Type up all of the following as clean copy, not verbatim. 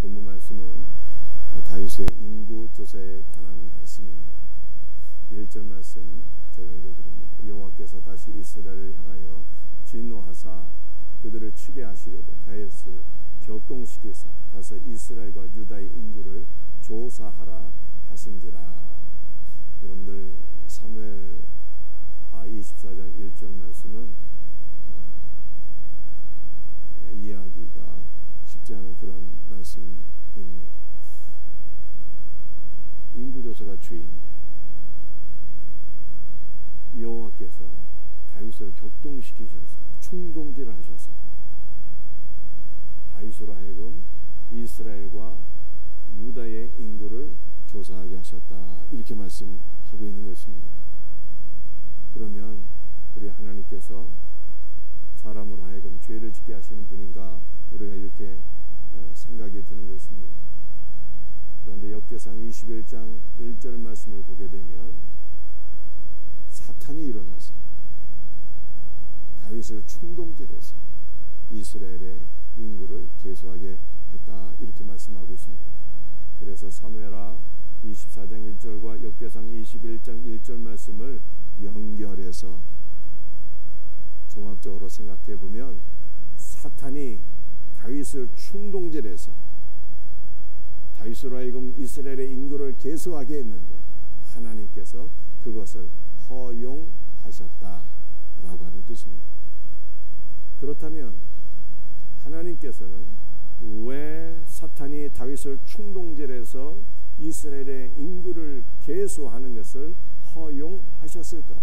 본문 말씀은 다윗의 인구 조사에 관한 말씀입니다. 1절 말씀 제가 읽어드립니다. 여호와께서 다시 이스라엘을 향하여 진노하사 그들을 치게 하시려고 다윗을 격동시키사 가서 이스라엘과 유다의 인구를 조사하라 하신지라. 여러분들 사무엘하 24장 1절 말씀은 이해하기가 쉽지 않은 그런 말씀입니다. 인구조사가 죄인데 여호와께서 다윗을 격동시키셨습니다. 충동질을 하셔서 다윗으로 하여금 이스라엘과 유다의 인구를 조사하게 하셨다, 이렇게 말씀하고 있는 것입니다. 그러면 우리 하나님께서 사람으로 하여금 죄를 짓게 하시는 분인가, 우리가 이렇게 생각이 드는 것입니다. 그런데 역대상 21장 1절 말씀을 보게 되면 사탄이 일어나서 다윗을 충동질해서 이스라엘의 인구를 계수하게 했다, 이렇게 말씀하고 있습니다. 그래서 사무엘하 24장 1절과 역대상 21장 1절 말씀을 연결해서 종합적으로 생각해 보면 사탄이 다윗을 충동질해서 다윗으로 하여금 이스라엘의 인구를 계수하게 했는데 하나님께서 그것을 허용하셨다라고 하는 뜻입니다. 그렇다면 하나님께서는 왜 사탄이 다윗을 충동질해서 이스라엘의 인구를 계수하는 것을 허용하셨을까?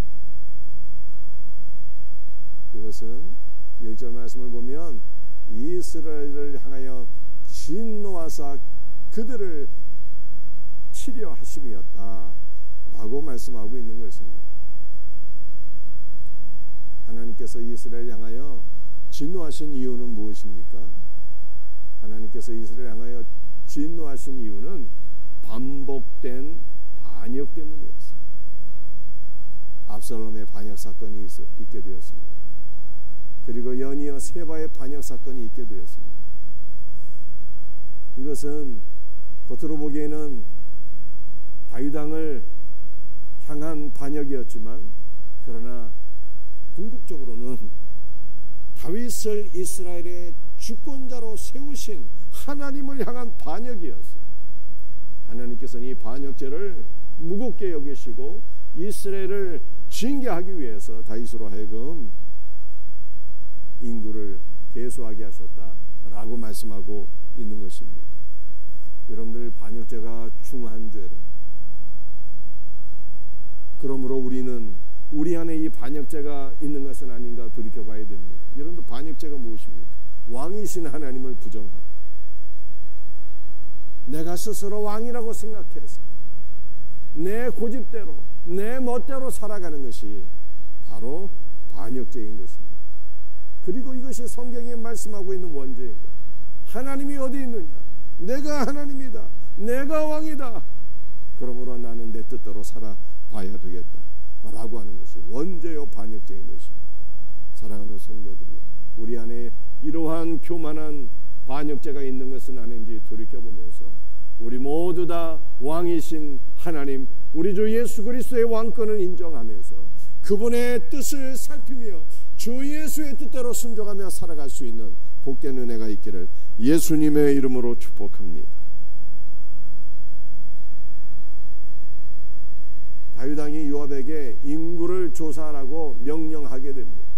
그것은 1절 말씀을 보면 이스라엘을 향하여 진노하사 그들을 치려 하심이었다 라고 말씀하고 있는 것입니다. 하나님께서 이스라엘을 향하여 진노하신 이유는 무엇입니까? 하나님께서 이스라엘을 향하여 진노하신 이유는 반복된 반역 때문이었어요. 압살롬의 반역 사건이 있게 되었습니다. 그리고 연이어 세바의 반역 사건이 있게 되었습니다. 이것은 겉으로 보기에는 다윗 왕을 향한 반역이었지만, 그러나 궁극적으로는 다윗을 이스라엘의 주권자로 세우신 하나님을 향한 반역이었어요. 하나님께서는 이 반역죄를 무겁게 여기시고 이스라엘을 징계하기 위해서 다윗으로 하여금 인구를 계수하게 하셨다라고 말씀하고 있는 것입니다. 여러분들, 반역죄가 중한 죄를, 그러므로 우리는 우리 안에 이 반역죄가 있는 것은 아닌가 돌이켜봐야 됩니다. 여러분들, 반역죄가 무엇입니까? 왕이신 하나님을 부정하고 내가 스스로 왕이라고 생각해서 내 고집대로 내 멋대로 살아가는 것이 바로 반역죄인 것입니다. 그리고 이것이 성경에 말씀하고 있는 원죄인 거예요. 하나님이 어디 있느냐? 내가 하나님이다, 내가 왕이다, 그러므로 나는 내 뜻대로 살아봐야 되겠다 라고 하는 것이 원죄요 반역죄인 것입니다. 사랑하는 성도들이요, 우리 안에 이러한 교만한 반역죄가 있는 것은 아닌지 돌이켜보면서 우리 모두 다 왕이신 하나님, 우리 주 예수 그리스도의 왕권을 인정하면서 그분의 뜻을 살피며 주 예수의 뜻대로 순종하며 살아갈 수 있는 복된 은혜가 있기를 예수님의 이름으로 축복합니다. 다윗 왕이 요압에게 인구를 조사하라고 명령하게 됩니다.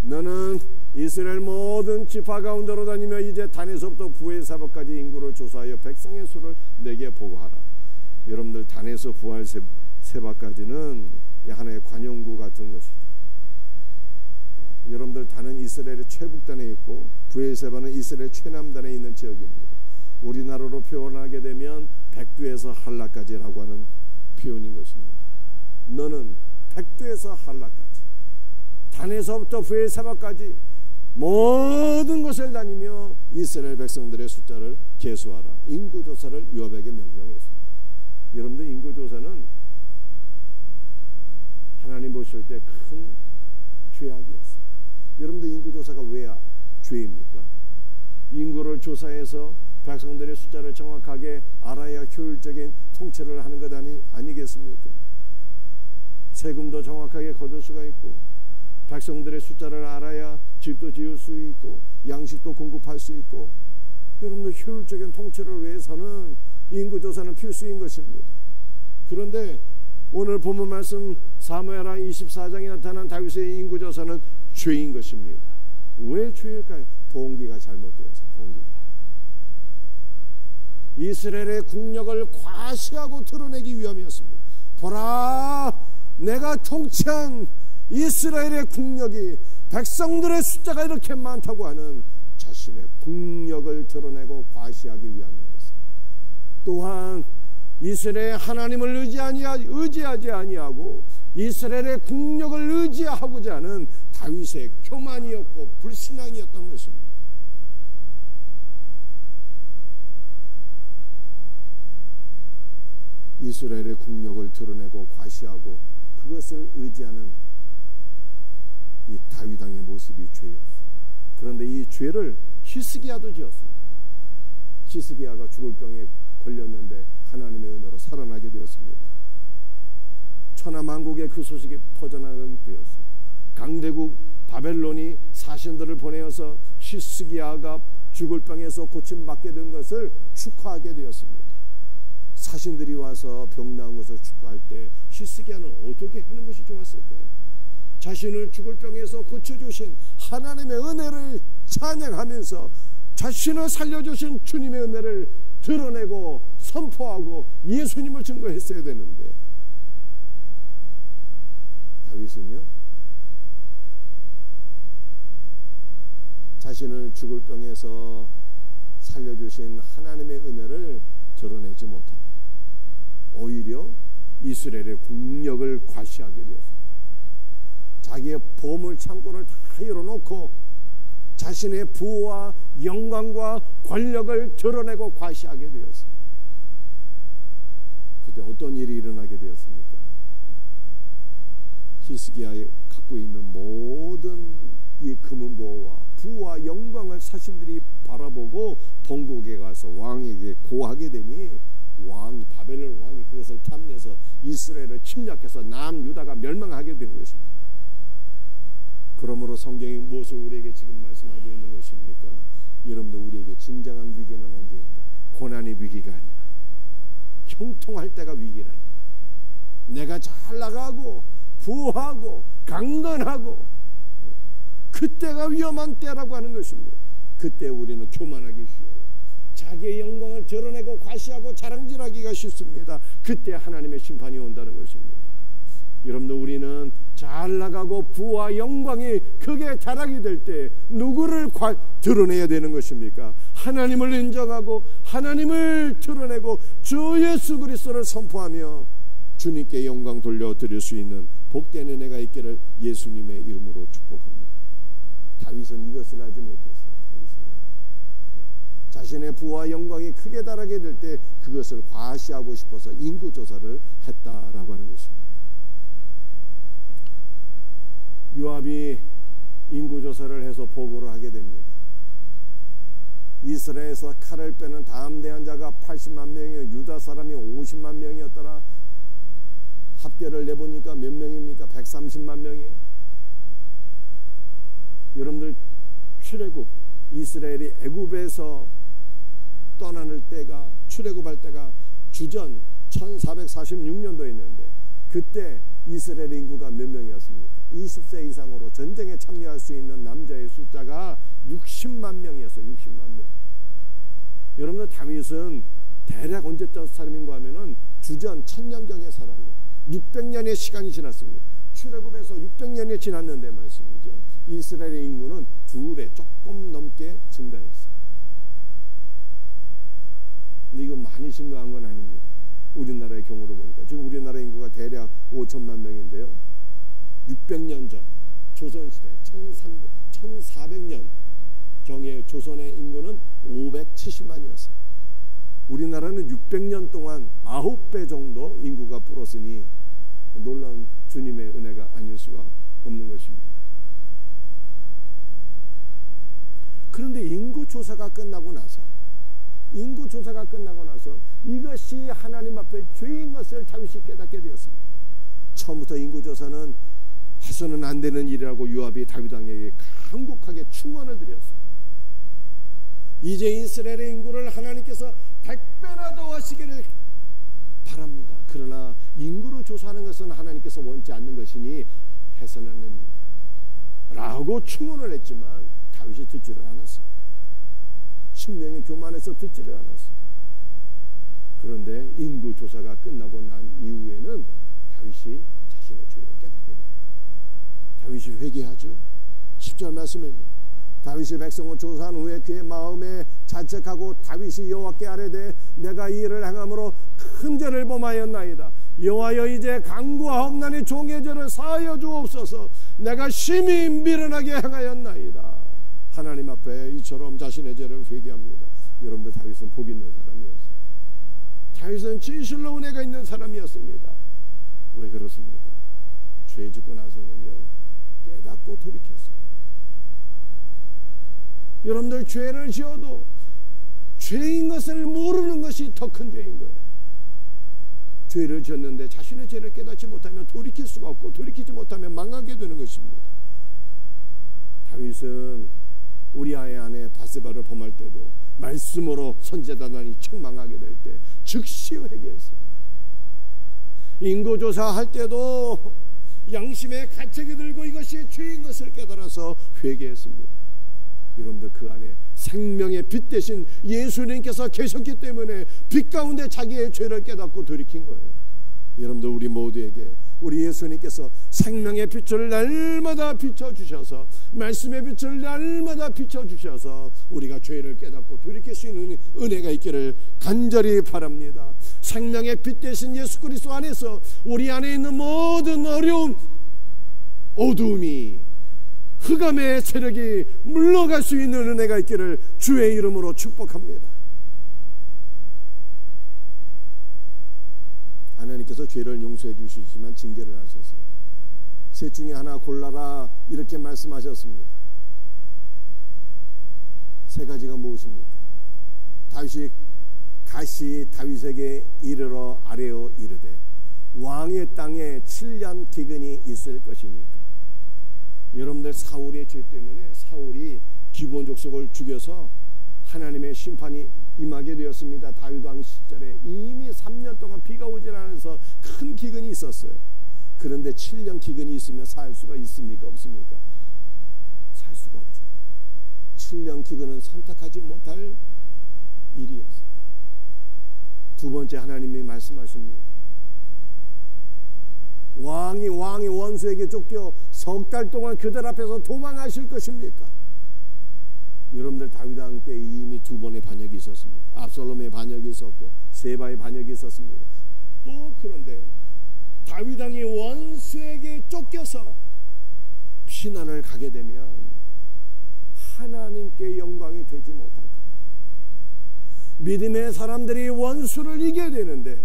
너는 이스라엘 모든 지파 가운데로 다니며 이제 단에서부터 부엘세바까지 인구를 조사하여 백성의 수를 내게 보고하라. 여러분들, 단에서 부엘세바까지는 하나의 관용구 같은 것이죠. 여러분들, 단은 이스라엘의 최북단에 있고 부엘세바는 이스라엘 최남단에 있는 지역입니다. 우리나라로 표현하게 되면 백두에서 한라까지라고 하는 표현인 것입니다. 너는 백두에서 한라까지, 단에서부터 부엘세바까지 모든 것을 다니며 이스라엘 백성들의 숫자를 계수하라. 인구조사를 요압에게 명령했습니다. 여러분들, 인구조사는 하나님 보실 때 큰 죄악이었어요. 여러분들, 인구조사가 왜 죄입니까? 인구를 조사해서 백성들의 숫자를 정확하게 알아야 효율적인 통치를 하는 것 아니겠습니까? 세금도 정확하게 거둘 수가 있고, 백성들의 숫자를 알아야 집도 지을 수 있고, 양식도 공급할 수 있고, 여러분들 효율적인 통치를 위해서는 인구조사는 필수인 것입니다. 그런데 오늘 본문 말씀 사무엘하 24장에 나타난 다윗의 인구조사는 죄인 것입니다. 왜 죄일까요? 동기가 잘못되어서. 동기가 이스라엘의 국력을 과시하고 드러내기 위함이었습니다. 보라, 내가 통치한 이스라엘의 국력이 백성들의 숫자가 이렇게 많다고 하는 자신의 국력을 드러내고 과시하기 위함이었습니다. 또한 이스라엘의 하나님을 의지하지 아니하고 이스라엘의 국력을 의지하고자 하는 다윗의 교만이었고 불신앙이었던 것입니다. 이스라엘의 국력을 드러내고 과시하고 그것을 의지하는 이 다윗 왕의 모습이 죄였어요. 그런데 이 죄를 히스기야도 지었습니다. 히스기야가 죽을 병에 걸렸는데 하나님의 은혜로 살아나게 되었습니다. 천하만국에 그 소식이 퍼져나가게 되었어요. 강대국 바벨론이 사신들을 보내어서 히스기야가 죽을 병에서 고침받게 된 것을 축하하게 되었습니다. 사신들이 와서 병 나은 것을 축하할 때 히스기야는 어떻게 하는 것이 좋았을까요? 자신을 죽을 병에서 고쳐주신 하나님의 은혜를 찬양하면서 자신을 살려주신 주님의 은혜를 드러내고 선포하고 예수님을 증거했어야 되는데, 다윗은요, 자신을 죽을 병에서 살려주신 하나님의 은혜를 드러내지 못하고 오히려 이스라엘의 국력을 과시하게 되었습니다. 자기의 보물 창고를 다 열어놓고 자신의 부와 영광과 권력을 드러내고 과시하게 되었습니다. 그때 어떤 일이 일어나게 되었습니까? 히스기야에 갖고 있는 모든 이 금은보화와 부와 영광을 사신들이 바라보고 본국에 가서 왕에게 고하게 되니 바벨론 왕이 그것을 탐내서 이스라엘을 침략해서 남유다가 멸망하게 된 것입니다. 그러므로 성경이 무엇을 우리에게 지금 말씀하고 있는 것입니까? 여러분들, 우리에게 진정한 위기는 언제인가? 고난의 위기가 아니라 형통할 때가 위기라니까. 내가 잘 나가고 부하고 강건하고 그때가 위험한 때라고 하는 것입니다. 그때 우리는 교만하기 쉬워요. 자기의 영광을 드러내고 과시하고 자랑질하기가 쉽습니다. 그때 하나님의 심판이 온다는 것입니다. 여러분들, 우리는 잘 나가고 부와 영광이 크게 자랑이 될 때 누구를 드러내야 되는 것입니까? 하나님을 인정하고 하나님을 드러내고 주 예수 그리스도를 선포하며 주님께 영광 돌려드릴 수 있는 복된 은혜가 있기를 예수님의 이름으로 축복합니다. 다윗은 이것을 하지 못했어요. 자신의 부와 영광이 크게 달하게 될 때 그것을 과시하고 싶어서 인구조사를 했다라고 하는 것입니다. 요압이 인구조사를 해서 보고를 하게 됩니다. 이스라엘에서 칼을 빼는 담대한 자가 80만 명이요 유다 사람이 50만 명이었더라. 합계를 내보니까 몇 명입니까? 130만 명이에요. 여러분들, 출애굽, 이스라엘이 애굽에서 떠나는 때가, 출애굽할 때가 주전 1446년도였는데 그때 이스라엘 인구가 몇 명이었습니까? 20세 이상으로 전쟁에 참여할 수 있는 남자의 숫자가 60만 명이었어요. 60만 명. 여러분들, 다윗은 대략 언제적 사람인가 하면은 주전 1000년경에 살았어요. 600년의 시간이 지났습니다. 출애굽에서 600년이 지났는데 말씀이죠. 이스라엘의 인구는 2배 조금 넘게 증가했어요. 근데 이거 많이 증가한 건 아닙니다. 우리나라의 경우를 보니까 지금 우리나라 인구가 대략 5천만 명인데요. 600년 전 조선시대 1400년 경에 조선의 인구는 570만이었어요. 우리나라는 600년 동안 9배 정도 인구가 불었으니 놀라운 주님의 은혜가 아닐 수가 없는 것입니다. 그런데 인구조사가 끝나고 나서 이 조사가 끝나고 나서 이것이 하나님 앞에 죄인 것을 다윗이 깨닫게 되었습니다. 처음부터 인구조사는 해서는 안 되는 일이라고 요압이 다윗 왕에게 간곡하게 충원을 드렸어요. 이제 이스라엘의 인구를 하나님께서 100배나 더 하시기를 바랍니다. 그러나 인구로 조사하는 것은 하나님께서 원치 않는 것이니 해서는 안 됩니다 라고 충원을 했지만 다윗이 듣지를 않았어요. 신명이 교만해서 듣지를 않았어요. 그런데 인구 조사가 끝나고 난 이후에는 다윗이 자신의 죄를 깨닫게 됩니다. 다윗이 회개하죠. 10절 말씀입니다. 다윗이 백성을 조사한 후에 그의 마음에 자책하고 다윗이 여호와께 아뢰되 내가 이 일을 행함으로 큰 죄를 범하였나이다. 여호와여 이제 간구하옵나니 종의 죄를 사하여 주옵소서. 내가 심히 미련하게 행하였나이다. 하나님 앞에 이처럼 자신의 죄를 회개합니다. 여러분들 다윗은 복 있는 사람이었어요. 다윗은 진실로 은혜가 있는 사람이었습니다. 왜 그렇습니까? 죄 짓고 나서는요 깨닫고 돌이켰어요. 여러분들 죄를 지어도 죄인 것을 모르는 것이 더 큰 죄인 거예요. 죄를 지었는데 자신의 죄를 깨닫지 못하면 돌이킬 수가 없고 돌이키지 못하면 망하게 되는 것입니다. 다윗은 우리아의 아내 바세바를 범할 때도 말씀으로 선지자단이 책망하게 될 때 즉시 회개했어요. 인구조사할 때도 양심의 가책이 들고 이것이 죄인 것을 깨달아서 회개했습니다. 여러분들 그 안에 생명의 빛 대신 예수님께서 계셨기 때문에 빛 가운데 자기의 죄를 깨닫고 돌이킨 거예요. 여러분들 우리 모두에게 우리 예수님께서 생명의 빛을 날마다 비춰주셔서 말씀의 빛을 날마다 비춰주셔서 우리가 죄를 깨닫고 돌이킬 수 있는 은혜가 있기를 간절히 바랍니다. 생명의 빛 대신 예수 그리스도 안에서 우리 안에 있는 모든 어려움, 어두움이, 흑암의 세력이 물러갈 수 있는 은혜가 있기를 주의 이름으로 축복합니다. 하나님께서 죄를 용서해 주시지만 징계를 하셨어요. 셋 중에 하나 골라라 이렇게 말씀하셨습니다. 세 가지가 무엇입니까? 다윗이 다시 다윗에게 이르러 아뢰어 이르되 왕의 땅에 7년 기근이 있을 것이니까. 여러분들 사울의 죄 때문에 사울이 기브온 족속을 죽여서 하나님의 심판이 임하게 되었습니다. 다윗 왕 시절에 이미 3년 동안 비가 오질 않아서 큰 기근이 있었어요. 그런데 7년 기근이 있으면 살 수가 있습니까? 없습니까? 살 수가 없죠. 7년 기근은 선택하지 못할 일이었어요. 두 번째 하나님이 말씀하십니다. 왕이 원수에게 쫓겨 석 달 동안 그들 앞에서 도망하실 것입니까? 여러분들 다윗 왕 때 이미 두 번의 반역이 있었습니다. 압살롬의 반역이 있었고 세바의 반역이 있었습니다. 또 그런데 다윗 왕이 원수에게 쫓겨서 피난을 가게 되면 하나님께 영광이 되지 못할까. 믿음의 사람들이 원수를 이겨야 되는데,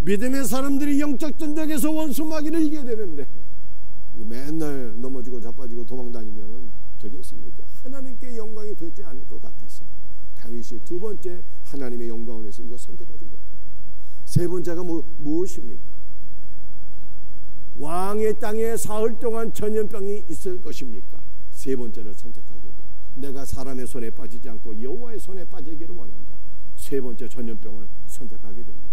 믿음의 사람들이 영적 전쟁에서 원수 마귀를 이겨야 되는데 맨날 넘어지고 자빠지고 도망다니면 되겠습니까? 하나님께 영광이 되지 않을 것 같아서 다윗이 두 번째 하나님의 영광을 위해서 이거 선택하지 못합니다. 세 번째가 무엇입니까? 왕의 땅에 사흘 동안 전염병이 있을 것입니까? 세 번째를 선택하게 됩니다. 내가 사람의 손에 빠지지 않고 여호와의 손에 빠지기를 원한다. 세 번째 전염병을 선택하게 됩니다.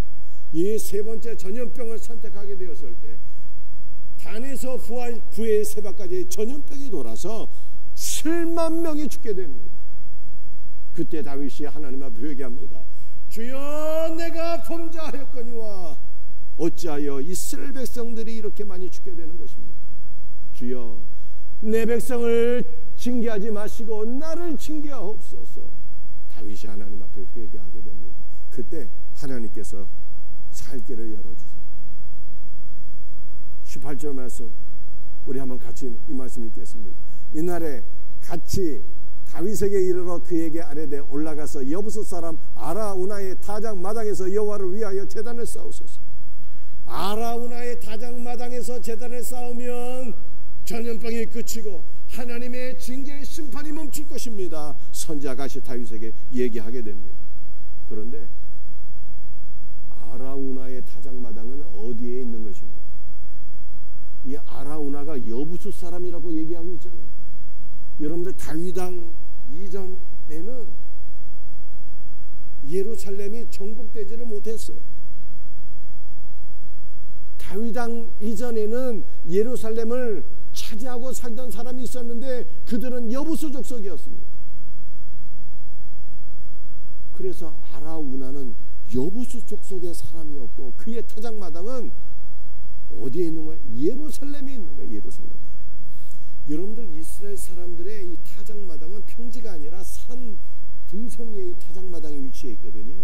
이 세 번째 전염병을 선택하게 되었을 때 단에서 부의 세바까지 전염병이 돌아서 7만 명이 죽게 됩니다. 그때 다윗이 하나님 앞에 회개합니다. 주여 내가 범죄하였거니와 어찌하여 이스라엘 백성들이 이렇게 많이 죽게 되는 것입니까? 주여 내 백성을 징계하지 마시고 나를 징계하옵소서. 다윗이 하나님 앞에 회개하게 됩니다. 그때 하나님께서 살 길을 열어주세요. 18절 말씀 우리 한번 같이 이 말씀 읽겠습니다. 이날에 같이 다윗에게 이르러 그에게 아뢰되 올라가서 여부스 사람 아라우나의 타작 마당에서 여호와를 위하여 제단을 쌓으소서. 아라우나의 타작 마당에서 제단을 쌓으면 전염병이 그치고 하나님의 징계의 심판이 멈출 것입니다. 선지자가 다윗에게 얘기하게 됩니다. 그런데 여부수 사람이라고 얘기하고 있잖아요. 여러분들 다윗 왕 이전에는 예루살렘이 정복되지를 못했어요. 다윗 왕 이전에는 예루살렘을 차지하고 살던 사람이 있었는데 그들은 여부수 족속이었습니다. 그래서 아라우나는 여부수 족속의 사람이었고 그의 타작마당은 어디에 있는 거예요? 예루살렘에 있는 거예요. 예루살렘. 여러분들 이스라엘 사람들의 이 타작마당은 평지가 아니라 산 등성이의 타작마당에 위치해 있거든요.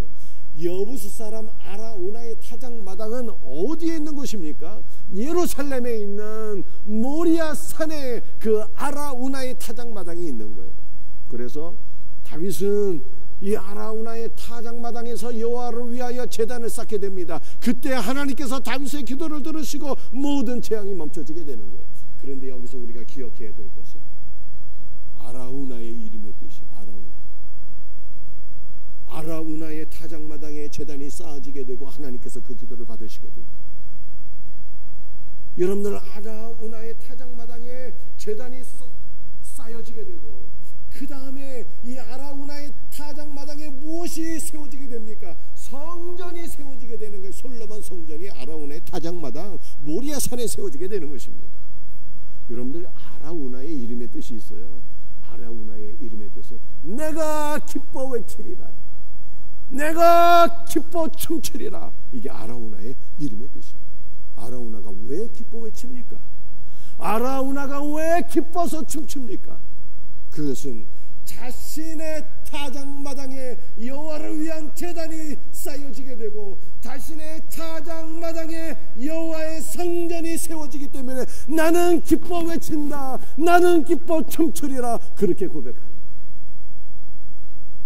여부수 사람 아라우나의 타작마당은 어디에 있는 곳입니까? 예루살렘에 있는 모리아 산에 그 아라우나의 타작마당이 있는 거예요. 그래서 다윗은 이 아라우나의 타작마당에서 여호와를 위하여 제단을 쌓게 됩니다. 그때 하나님께서 다윗의 기도를 들으시고 모든 재앙이 멈춰지게 되는 거예요. 그런데 여기서 우리가 기억해야 될 것은 아라우나의 이름의 뜻이 아라우나의 타작마당에 제단이 쌓아지게 되고 하나님께서 그 기도를 받으시거든요. 여러분들 아라우나의 타작마당에 제단이 쌓여지게 되고 그 다음에 이 아라우나의 타작마당에 무엇이 세워지게 됩니까? 성전이 세워지게 되는 거예요. 솔로몬 성전이 아라우나의 타작마당 모리아산에 세워지게 되는 것입니다. 여러분들 아라우나의 이름의 뜻이 있어요. 아라우나의 이름의 뜻은 내가 기뻐 외치리라, 내가 기뻐 춤추리라. 이게 아라우나의 이름의 뜻이에요. 아라우나가 왜 기뻐 외칩니까? 아라우나가 왜 기뻐서 춤춥니까? 그것은 자신의 타작마당에 여호와를 위한 제단이 쌓여지게 되고 자신의 타작마당에 여호와의 성전이 세워지기 때문에 나는 기뻐 외친다, 나는 기뻐 춤추리라, 그렇게 고백합니다.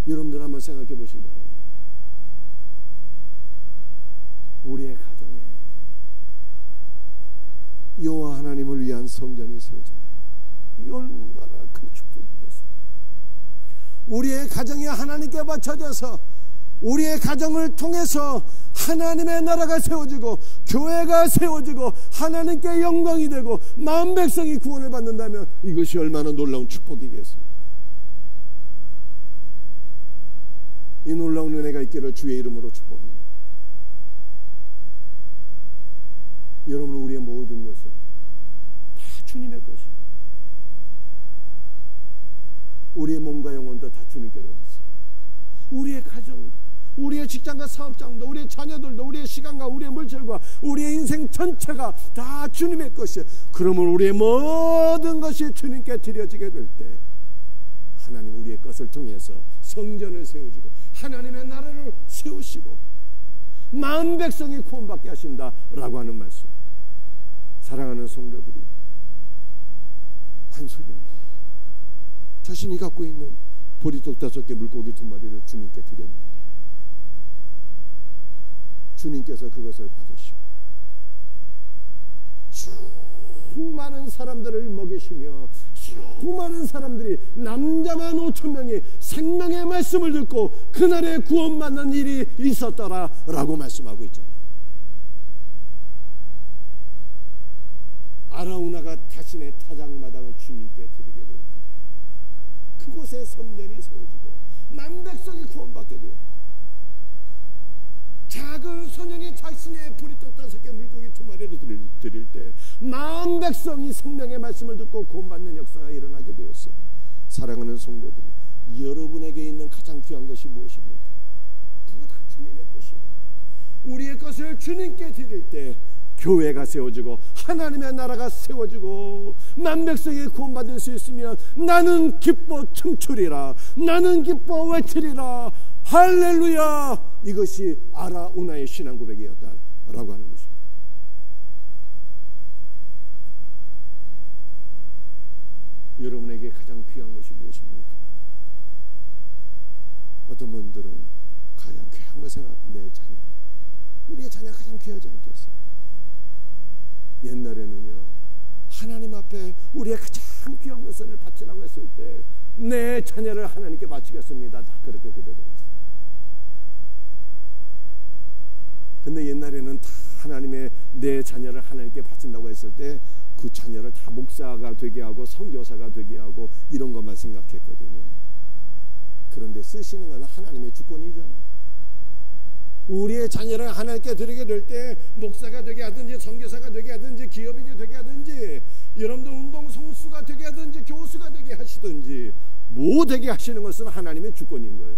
여러분들 한번 생각해 보시기 바랍니다. 우리의 가정에 여호와 하나님을 위한 성전이 세워진다. 이게 얼마나 큰 축복이겠어요. 우리의 가정이 하나님께 바쳐져서 우리의 가정을 통해서 하나님의 나라가 세워지고 교회가 세워지고 하나님께 영광이 되고 마음 백성이 구원을 받는다면 이것이 얼마나 놀라운 축복이겠습니까? 이 놀라운 은혜가 있기를 주의 이름으로 축복합니다. 여러분, 우리의 모든 것은 다 주님의 것이에요. 우리의 몸과 영혼도 다 주님께로 왔어요. 우리의 가정도, 우리의 직장과 사업장도, 우리의 자녀들도, 우리의 시간과 우리의 물질과 우리의 인생 전체가 다 주님의 것이에요. 그러면 우리의 모든 것이 주님께 드려지게 될 때 하나님 우리의 것을 통해서 성전을 세우시고 하나님의 나라를 세우시고 마음 백성이 구원받게 하신다라고 하는 말씀. 사랑하는 성도들이 한 소년 자신이 갖고 있는 보리떡 5개 물고기 2마리를 주님께 드렸는데 주님께서 그것을 받으시고 수많은 사람들을 먹이시며 수많은 사람들이 남자만 5,000명이 생명의 말씀을 듣고 그날에 구원받는 일이 있었더라라고 말씀하고 있잖아요. 아라우나가 자신의 타작마당을 주님께 드리게 될 때 그곳에 성전이 세워지고 만백성이 구원받게 되었고 작은 소년이 자신의 보리떡 5개 물고기 2마리를 드릴 때 만백성이 생명의 말씀을 듣고 구원받는 역사가 일어나게 되었어요. 사랑하는 성도들이, 여러분에게 있는 가장 귀한 것이 무엇입니까? 그거 다 주님의 것이에요. 우리의 것을 주님께 드릴 때 교회가 세워지고 하나님의 나라가 세워지고 만백성이 구원받을 수 있으면 나는 기뻐 춤추리라, 나는 기뻐 외치리라, 할렐루야. 이것이 아라우나의 신앙 고백이었다라고 하는 것입니다. 여러분에게 가장 귀한 것이 무엇입니까? 어떤 분들은 가장 귀한 것 생각, 내 자녀, 우리의 자녀가 가장 귀하지 않겠어요? 옛날에는요, 하나님 앞에 우리의 가장 귀한 것을 바치라고 했을 때 내 자녀를 하나님께 바치겠습니다, 다 그렇게 고백했어요. 근데 옛날에는 다 하나님의 내 자녀를 하나님께 바친다고 했을 때 그 자녀를 다 목사가 되게 하고 선교사가 되게 하고 이런 것만 생각했거든요. 그런데 쓰시는 건 하나님의 주권이잖아요. 우리의 자녀를 하나님께 드리게 될 때 목사가 되게 하든지 선교사가 되게 하든지 기업인이 되게 하든지 여러분들 운동선수가 되게 하든지 교수가 되게 하시든지 뭐 되게 하시는 것은 하나님의 주권인 거예요.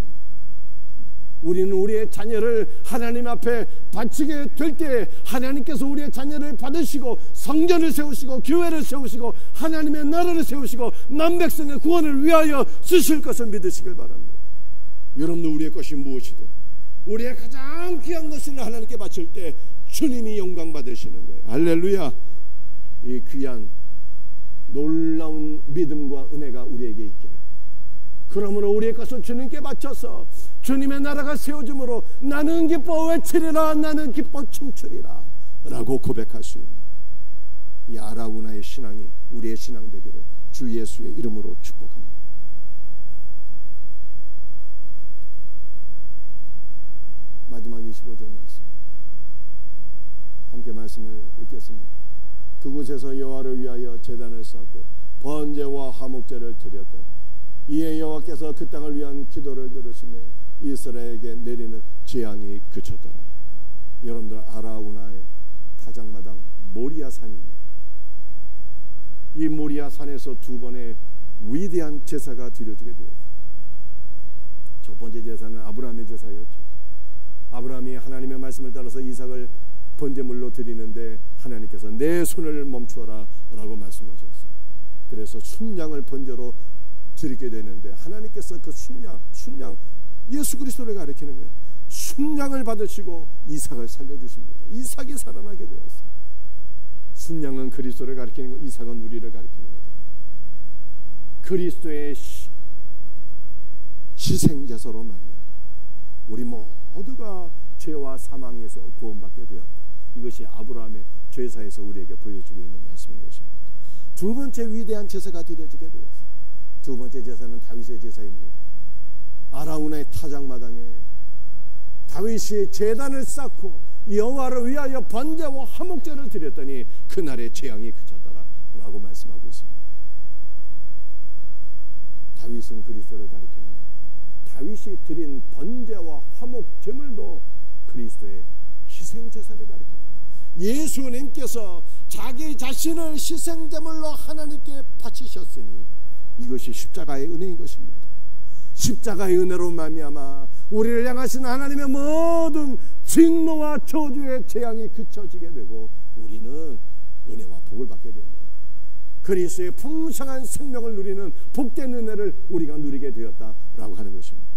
우리는 우리의 자녀를 하나님 앞에 바치게 될 때 하나님께서 우리의 자녀를 받으시고 성전을 세우시고 교회를 세우시고 하나님의 나라를 세우시고 만백성의 구원을 위하여 쓰실 것을 믿으시길 바랍니다. 여러분들 우리의 것이 무엇이든 우리의 가장 귀한 것을 하나님께 바칠 때 주님이 영광 받으시는 거예요. 할렐루야. 이 귀한 놀라운 믿음과 은혜가 우리에게 있기를. 그러므로 우리의 것을 주님께 바쳐서 주님의 나라가 세워짐으로 나는 기뻐 외치리라, 나는 기뻐 춤추리라 라고 고백할 수 있는 이 아라우나의 신앙이 우리의 신앙 되기를 주 예수의 이름으로 축복합니다. 마지막 25절 말씀 함께 말씀을 읽겠습니다. 그곳에서 여호와를 위하여 제단을 쌓고 번제와 화목제를 드렸더니 이에 여호와께서 그 땅을 위한 기도를 들으시며 이스라엘에게 내리는 재앙이 그쳤더라. 여러분들 아라우나의 타작마당 모리아산입니다. 이 모리아산에서 두 번의 위대한 제사가 드려지게 되었습니다. 첫 번째 제사는 아브라함의 제사였죠. 아브라함이 하나님의 말씀을 따라서 이삭을 번제물로 드리는데 하나님께서 내 손을 멈추어라 라고 말씀하셨어요. 그래서 순양을 번제로 드리게 되는데 하나님께서 그 순양 예수 그리스도를 가리키는 거예요. 순양을 받으시고 이삭을 살려주십니다. 이삭이 살아나게 되었어요. 순양은 그리스도를 가리키는 거, 이삭은 우리를 가리키는 거죠. 그리스도의 희생제사로 말미암아 우리 모두가 죄와 사망에서 구원받게 되었다. 이것이 아브라함의 제사에서 우리에게 보여주고 있는 말씀인 것입니다. 두 번째 위대한 제사가 드려지게 되었어요. 두 번째 제사는 다윗의 제사입니다. 아라우나의 타작마당에 다윗이 제단을 쌓고 여호와를 위하여 번제와 화목제를 드렸더니 그날의 재앙이 그쳤더라 라고 말씀하고 있습니다. 다윗은 그리스도를 가리키는 거예요. 다윗이 드린 번제와 화목 제물도 그리스도의 희생제사를 가리킵니다. 예수님께서 자기 자신을 희생제물로 하나님께 바치셨으니 이것이 십자가의 은혜인 것입니다. 십자가의 은혜로 말미암아 우리를 향하신 하나님의 모든 진노와 저주의 재앙이 그쳐지게 되고 우리는 은혜와 복을 받게 되는 거예요. 그리스도의 풍성한 생명을 누리는 복된 은혜를 우리가 누리게 되었다라고 하는 것입니다.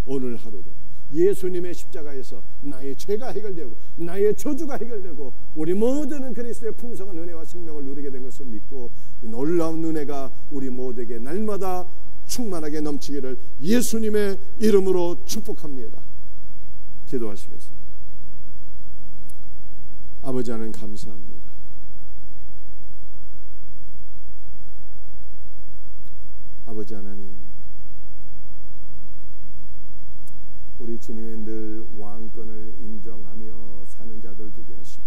오늘 하루도 예수님의 십자가에서 나의 죄가 해결되고 나의 저주가 해결되고 우리 모두는 그리스도의 풍성한 은혜와 생명을 누리게 된 것을 믿고 이 놀라운 은혜가 우리 모두에게 날마다 충만하게 넘치기를 예수님의 이름으로 축복합니다. 기도하시겠습니다. 아버지 하나님 감사합니다. 아버지 하나님, 우리 주님의 늘 왕권을 인정하며 사는 자들 되게 하시고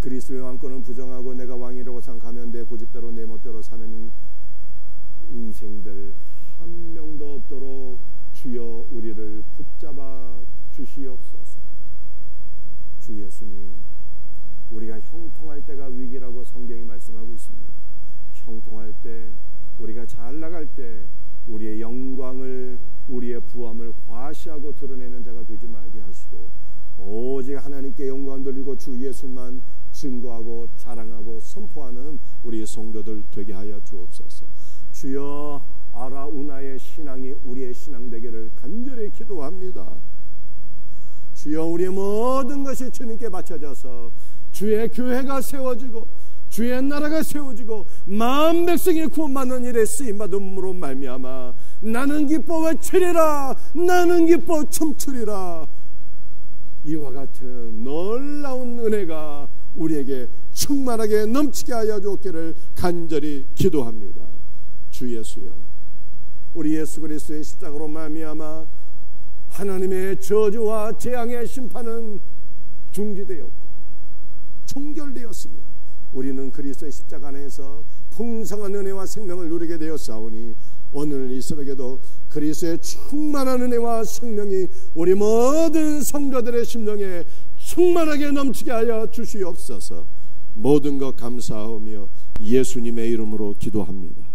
그리스도의 왕권을 부정하고 내가 왕이라고 생각하면 내 고집대로 내 멋대로 사는 인생들 한 명도 없도록 주여 우리를 붙잡아 주시옵소서. 주 예수님, 우리가 형통할 때가 위기라고 성경이 말씀하고 있습니다. 형통할 때, 우리가 잘 나갈 때 우리의 영광을, 우리의 부함을 과시하고 드러내는 자가 되지 말게 하시고 오직 하나님께 영광 돌리고 주 예수만 증거하고 자랑하고 선포하는 우리 성도들 되게 하여 주옵소서. 주여, 아라우나의 신앙이 우리의 신앙 되기를 간절히 기도합니다. 주여, 우리의 모든 것이 주님께 바쳐져서 주의 교회가 세워지고 주의 나라가 세워지고 만 백성이 구원받는 일에 쓰임받음으로 말미암아 나는 기뻐 외치리라, 나는 기뻐 춤추리라, 이와 같은 놀라운 은혜가 우리에게 충만하게 넘치게 하여 주옵기를 간절히 기도합니다. 주 예수여, 우리 예수 그리스도의 십자가로 말미암아 하나님의 저주와 재앙의 심판은 중지되었고 종결되었습니다. 우리는 그리스도의 십자가 안에서 풍성한 은혜와 생명을 누리게 되었사오니 오늘 이 새벽에도 그리스도의 충만한 은혜와 생명이 우리 모든 성도들의 심령에 충만하게 넘치게 하여 주시옵소서. 모든 것 감사하며 예수님의 이름으로 기도합니다.